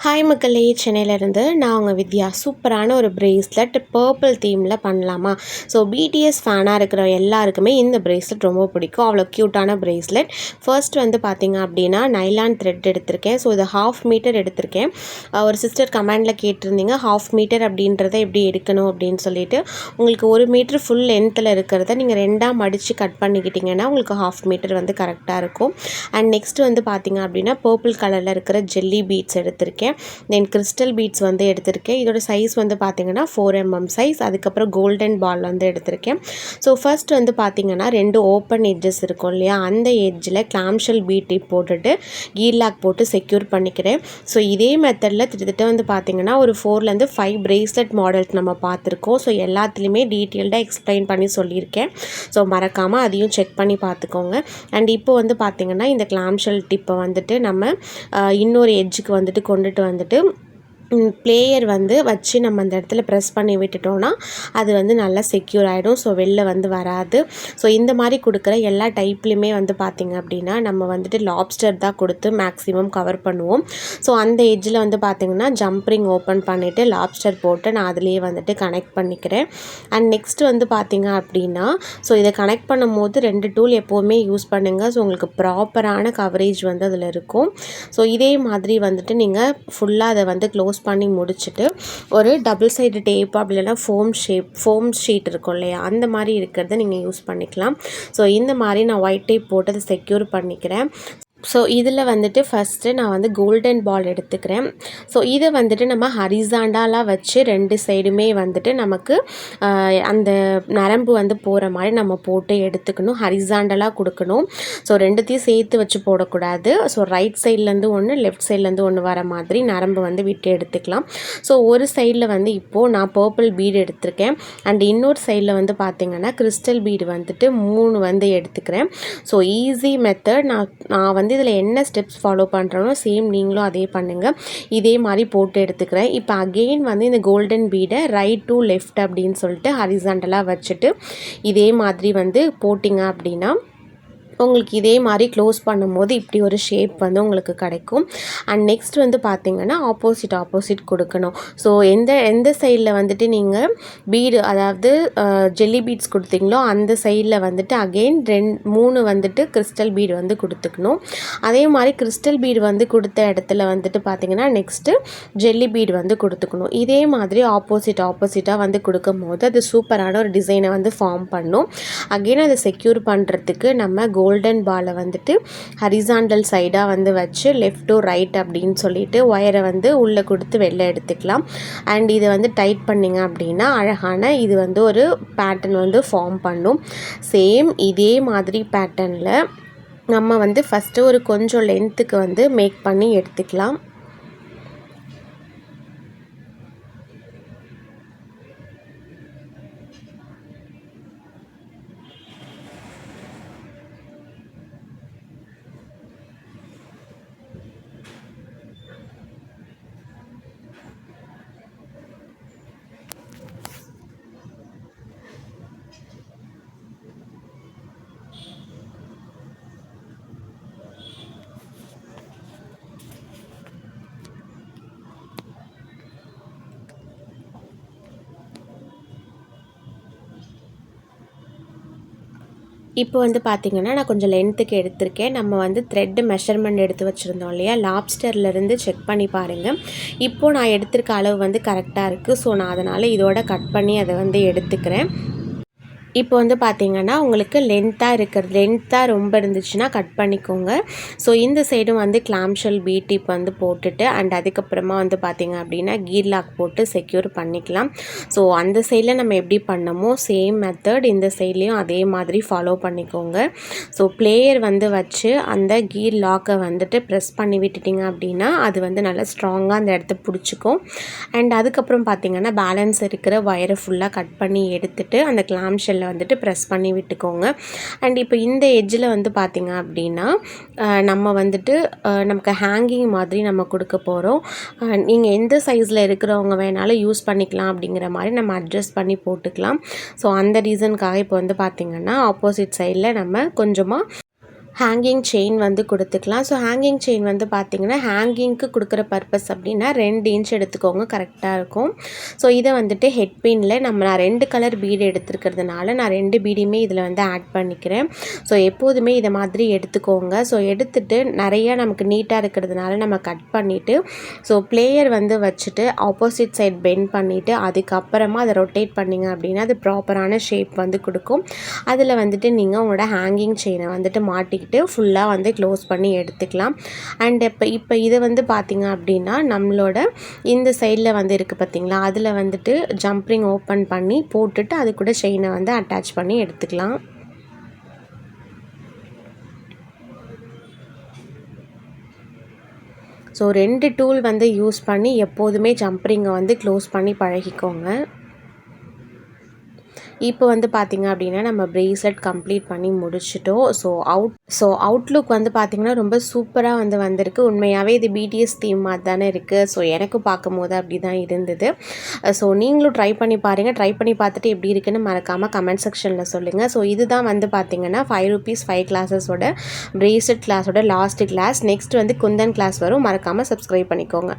Hi மக்களே, சென்னையிலேருந்து நான் உங்கள் வித்யா. சூப்பரான ஒரு பிரேஸ்லெட் பர்பிள் தீமில் பண்ணலாமா? ஸோ பிடிஎஸ் ஃபேனாக இருக்கிற எல்லாருக்குமே இந்த பிரேஸ்லெட் ரொம்ப பிடிக்கும். அவ்வளோ க்யூட்டான பிரேஸ்லெட். ஃபர்ஸ்ட் வந்து பார்த்திங்க அப்படின்னா நைலான் த்ரெட் எடுத்திருக்கேன். ஸோ இது 1/2 மீட்டர் எடுத்திருக்கேன். ஒரு சிஸ்டர் கமெண்டில் கேட்டிருந்தீங்க 1/2 மீட்டர் அப்படின்றத எப்படி எடுக்கணும் அப்படின்னு சொல்லிட்டு. உங்களுக்கு 1 மீட்டர் ஃபுல் லென்த்தில் இருக்கிறத நீங்கள் 2ஆக மடித்து கட் பண்ணிக்கிட்டிங்கன்னா உங்களுக்கு 1/2 மீட்டர் வந்து கரெக்டாக இருக்கும். அண்ட் நெக்ஸ்ட் வந்து பார்த்திங்க அப்படின்னா பர்பிள் கலரில் இருக்கிற ஜெல்லி பீட்ஸ் எடுத்திருக்கேன். தென் கிறிஸ்டல் பீட்ஸ் வந்து எடுத்திருக்கேன். இதோட சைஸ் வந்து பார்த்திங்கன்னா 4 mm சைஸ். அதுக்கப்புறம் கோல்டன் பால் வந்து எடுத்திருக்கேன். ஸோ ஃபர்ஸ்ட் வந்து பார்த்திங்கன்னா 2 ஓப்பன் எட்ஜஸ் இருக்கும் இல்லையா, அந்த எட்ஜில் கிளாம்ஷெல் பீட் டிப் போட்டுட்டு கீர் லாக் போட்டு செக்யூர் பண்ணிக்கிறேன். ஸோ இதே மெத்தடில் கிட்டத்தட்ட வந்து பார்த்திங்கன்னா ஒரு 4லேருந்து 5 பிரேஸ்லெட் மாடல்ஸ் நம்ம பார்த்துருக்கோம். ஸோ எல்லாத்துலேயுமே டீட்டெயில்டாக எக்ஸ்பிளைன் பண்ணி சொல்லியிருக்கேன். ஸோ மறக்காமல் அதையும் செக் பண்ணி பார்த்துக்கோங்க. அண்ட் இப்போ வந்து பார்த்திங்கன்னா இந்த கிளாம்ஷெல் டிப்பை வந்துட்டு நம்ம இன்னொரு எட்ஜுக்கு வந்துட்டு கொண்டுட்டு வந்துட்டு பிளேயர் வந்து வச்சு நம்ம அந்த இடத்துல ப்ரெஸ் பண்ணி விட்டுட்டோன்னா அது வந்து நல்லா செக்யூர் ஆகிடும். ஸோ வெளில வந்து வராது. ஸோ இந்த மாதிரி கொடுக்குற எல்லா டைப்லையுமே வந்து பார்த்திங்க அப்படின்னா நம்ம வந்துட்டு லாப்ஸ்டர் தான் கொடுத்து மேக்ஸிமம் கவர் பண்ணுவோம். ஸோ அந்த எட்ஜில் வந்து பார்த்திங்கன்னா ஜம்ப்ரிங் ஓப்பன் பண்ணிவிட்டு லாப்ஸ்டர் போட்டு நான் அதுலேயே வந்துட்டு கனெக்ட் பண்ணிக்கிறேன். அண்ட் நெக்ஸ்ட் வந்து பார்த்திங்க அப்படின்னா ஸோ இதை கனெக்ட் பண்ணும் போது 2 டூல் எப்போவுமே யூஸ் பண்ணுங்கள். ஸோ உங்களுக்கு ப்ராப்பரான கவரேஜ் வந்து அதில் இருக்கும். ஸோ இதே மாதிரி வந்துட்டு நீங்கள் ஃபுல்லாக அதை வந்து க்ளோஸ் பண்ணி முடிச்சுட்டு ஒரு டபுள் சைடு டேப் அப்படி இல்லைனா ஃபோம் ஷீட் இருக்கும் இல்லையா, அந்த மாதிரி இருக்கிறத நீங்கள் யூஸ் பண்ணிக்கலாம். ஸோ இந்த மாதிரி நான் ஒயிட் டேப் போட்டு அதை செக்யூர் பண்ணிக்கிறேன். ஸோ இதில் வந்துட்டு ஃபஸ்ட்டு நான் வந்து கோல்டன் பால் எடுத்துக்கிறேன். ஸோ இதை வந்துட்டு நம்ம ஹரிசாண்டாலாக வச்சு 2 சைடுமே வந்துட்டு நமக்கு அந்த நரம்பு வந்து போகிற மாதிரி நம்ம போட்டு எடுத்துக்கணும். ஹரிசாண்டலாக கொடுக்கணும். ஸோ 2த்தையும் சேர்த்து வச்சு போடக்கூடாது. ஸோ ரைட் சைட்லேருந்து ஒன்று, லெஃப்ட் சைட்லேருந்து ஒன்று வர மாதிரி நரம்பு வந்து விட்டு எடுத்துக்கலாம். ஸோ ஒரு சைடில் வந்து இப்போது நான் பர்பிள் பீடு எடுத்திருக்கேன். அண்ட் இன்னொரு சைடில் வந்து பார்த்திங்கன்னா கிறிஸ்டல் பீடு வந்துட்டு 3 வந்து எடுத்துக்கிறேன். So easy method. நான் வந்து இதில் என்ன ஸ்டெப்ஸ் ஃபாலோ பண்ணுறனோ சேம் நீங்களும் அதே பண்ணுங்கள். இதே மாதிரி போட்டு எடுத்துக்கிறேன். இப்போ அகெயின் வந்து இந்த கோல்டன் பீடை ரைட் டு லெஃப்ட் அப்படின்னு சொல்லிட்டு ஹரிசாண்டலாக வச்சுட்டு இதே மாதிரி வந்து போட்டிங்க அப்படின்னா உங்களுக்கு இதே மாதிரி க்ளோஸ் பண்ணும்போது இப்படி ஒரு ஷேப் வந்து உங்களுக்கு கிடைக்கும். அண்ட் நெக்ஸ்ட் வந்து பார்த்திங்கன்னா ஆப்போசிட் கொடுக்கணும். ஸோ எந்த சைடில் வந்துட்டு நீங்கள் பீடு அதாவது ஜெல்லி பீட்ஸ் கொடுத்தீங்களோ அந்த சைடில் வந்துட்டு அகெயின் 3 வந்துட்டு கிறிஸ்டல் பீடு வந்து கொடுத்துக்கணும். அதே மாதிரி கிறிஸ்டல் பீடு வந்து கொடுத்த இடத்துல வந்துட்டு பார்த்திங்கன்னா நெக்ஸ்ட்டு ஜெல்லி பீடு வந்து கொடுத்துக்கணும். இதே மாதிரி ஆப்போசிட்டாக வந்து கொடுக்கும் போது அது சூப்பரான ஒரு டிசைனை வந்து ஃபார்ம் பண்ணும். அகெயின் அதை செக்யூர் பண்ணுறதுக்கு நம்ம கோல்டன் பாலை வந்துட்டு ஹரிசாண்டல் சைடாக வந்து வச்சு லெஃப்ட் டு ரைட் அப்படின்னு சொல்லிட்டு ஒயரை வந்து உள்ளே கொடுத்து வெளில எடுத்துக்கலாம். அண்ட் இதை வந்து டைட் பண்ணிங்க அப்படின்னா அழகான இது வந்து ஒரு பேட்டர்ன் வந்து ஃபார்ம் பண்ணும். சேம் இதே மாதிரி பேட்டர்னில் நம்ம வந்து ஃபஸ்ட்டு ஒரு கொஞ்சம் லென்த்துக்கு வந்து மேக் பண்ணி எடுத்துக்கலாம். இப்போ வந்து பார்த்திங்கன்னா நான் கொஞ்சம் லென்த்துக்கு எடுத்திருக்கேன். நம்ம வந்து த்ரெட்டு மெஷர்மெண்ட் எடுத்து வச்சுருந்தோம் இல்லையா, லாப்ஸ்டர்லேருந்து செக் பண்ணி பாருங்கள். இப்போது நான் எடுத்திருக்க அளவு வந்து கரெக்டாக இருக்குது. ஸோ நான் அதனால் இதோட கட் பண்ணி அதை வந்து எடுத்துக்கிறேன். இப்போ வந்து பார்த்திங்கன்னா உங்களுக்கு லென்த்தாக ரொம்ப இருந்துச்சுன்னா கட் பண்ணிக்கோங்க. ஸோ இந்த சைடும் வந்து கிளாம்ஷெல் பீட் டிப் வந்து போட்டுட்டு அண்ட் அதுக்கப்புறமா வந்து பார்த்திங்க அப்படின்னா கீர் லாக் போட்டு செக்யூர் பண்ணிக்கலாம். ஸோ அந்த சைடில் நம்ம எப்படி பண்ணமோ சேம் மெத்தட் இந்த சைட்லேயும் அதே மாதிரி ஃபாலோ பண்ணிக்கோங்க. ஸோ பிளேயர் வந்து வச்சு அந்த கீர் லாக்கை வந்துட்டு ப்ரெஸ் பண்ணி விட்டுட்டிங்க அப்படின்னா அது வந்து நல்லா ஸ்ட்ராங்காக அந்த இடத்த பிடிச்சிக்கும். அண்ட் அதுக்கப்புறம் பார்த்திங்கன்னா பேலன்ஸ் இருக்கிற ஒயரை ஃபுல்லாக கட் பண்ணி எடுத்துட்டு அந்த கிளாம்ஷெல்லை வந்துட்டு ப்ரெஸ் பண்ணி விட்டுக்கோங்க. அண்ட் இப்போ இந்த எட்ஜில் வந்து பார்த்திங்க அப்படின்னா நம்ம வந்துட்டு நமக்கு ஹேங்கிங் மாதிரி நம்ம கொடுக்க போகிறோம். நீங்கள் எந்த சைஸில் இருக்கிறவங்க வேணாலும் யூஸ் பண்ணிக்கலாம் அப்படிங்கிற மாதிரி நம்ம அட்ஜஸ்ட் பண்ணி போட்டுக்கலாம். ஸோ அந்த ரீசனுக்காக இப்போ வந்து பார்த்திங்கன்னா ஆப்போசிட் சைடில் நம்ம கொஞ்சமாக ஹேங்கிங் செயின் வந்து கொடுத்துக்கலாம். ஸோ ஹேங்கிங் செயின் வந்து பார்த்திங்கன்னா ஹேங்கிங்க்கு கொடுக்குற பர்பஸ் அப்படின்னா 2 இன்ச் எடுத்துக்கோங்க, கரெக்டாக இருக்கும். ஸோ இதை வந்துட்டு ஹெட் பின்னில் நான் 2 கலர் பீடு எடுத்துருக்கிறதுனால நான் 2 பீடையுமே இதில் வந்து ஆட் பண்ணிக்கிறேன். ஸோ எப்போதுமே இதை மாதிரி எடுத்துக்கோங்க. ஸோ எடுத்துகிட்டு நிறையா நமக்கு நீட்டாக இருக்கிறதுனால நம்ம கட் பண்ணிவிட்டு ஸோ பிளேயர் வந்து வச்சுட்டு ஆப்போசிட் சைட் பெண்ட் பண்ணிவிட்டு அதுக்கப்புறமா அதை ரொட்டேட் பண்ணிங்க அப்படின்னா அது ப்ராப்பரான ஷேப் வந்து கொடுக்கும். அதில் வந்துட்டு நீங்கள் உங்களோட ஹேங்கிங் செயினை வந்துட்டு மாட்டிக்கிட்டு ஃபுல்லாக வந்து க்ளோஸ் பண்ணி எடுத்துக்கலாம். அண்ட் இப்போ இது வந்து பார்த்திங்க அப்படின்னா நம்மளோட இந்த சைடில் வந்து இருக்குது பார்த்திங்களா, அதில் வந்துட்டு ஜம்ப்ரிங் ஓப்பன் பண்ணி போட்டுட்டு அது கூட செயினை வந்து அட்டாச் பண்ணி எடுத்துக்கலாம். ஸோ 2 டூல் வந்து யூஸ் பண்ணி எப்போதுமே ஜம்ப்ரிங்கை வந்து க்ளோஸ் பண்ணி பழகிக்கோங்க. இப்போ வந்து பார்த்திங்க அப்படின்னா நம்ம ப்ரேஸ்லெட் கம்ப்ளீட் பண்ணி முடிச்சிட்டோம். ஸோ அவுட்லுக் வந்து பார்த்திங்கன்னா ரொம்ப சூப்பராக வந்து வந்திருக்கு. உண்மையாகவே இது பிடிஎஸ் தீம் மாதிரி தானே இருக்குது. ஸோ எனக்கும் பார்க்கும்போது அப்படி தான் இருந்தது. ஸோ நீங்களும் ட்ரை பண்ணி பாருங்கள். ட்ரை பண்ணி பார்த்துட்டு எப்படி இருக்குன்னு மறக்காமல் கமெண்ட் செக்ஷனில் சொல்லுங்கள். ஸோ இதுதான் வந்து பார்த்திங்கன்னா ₹5 5 கிளாஸஸோட ப்ரேஸ்லெட் கிளாஸோட லாஸ்ட் கிளாஸ். நெக்ஸ்ட் வந்து குந்தன் கிளாஸ் வரும். மறக்காமல் சப்ஸ்கிரைப் பண்ணிக்கோங்க.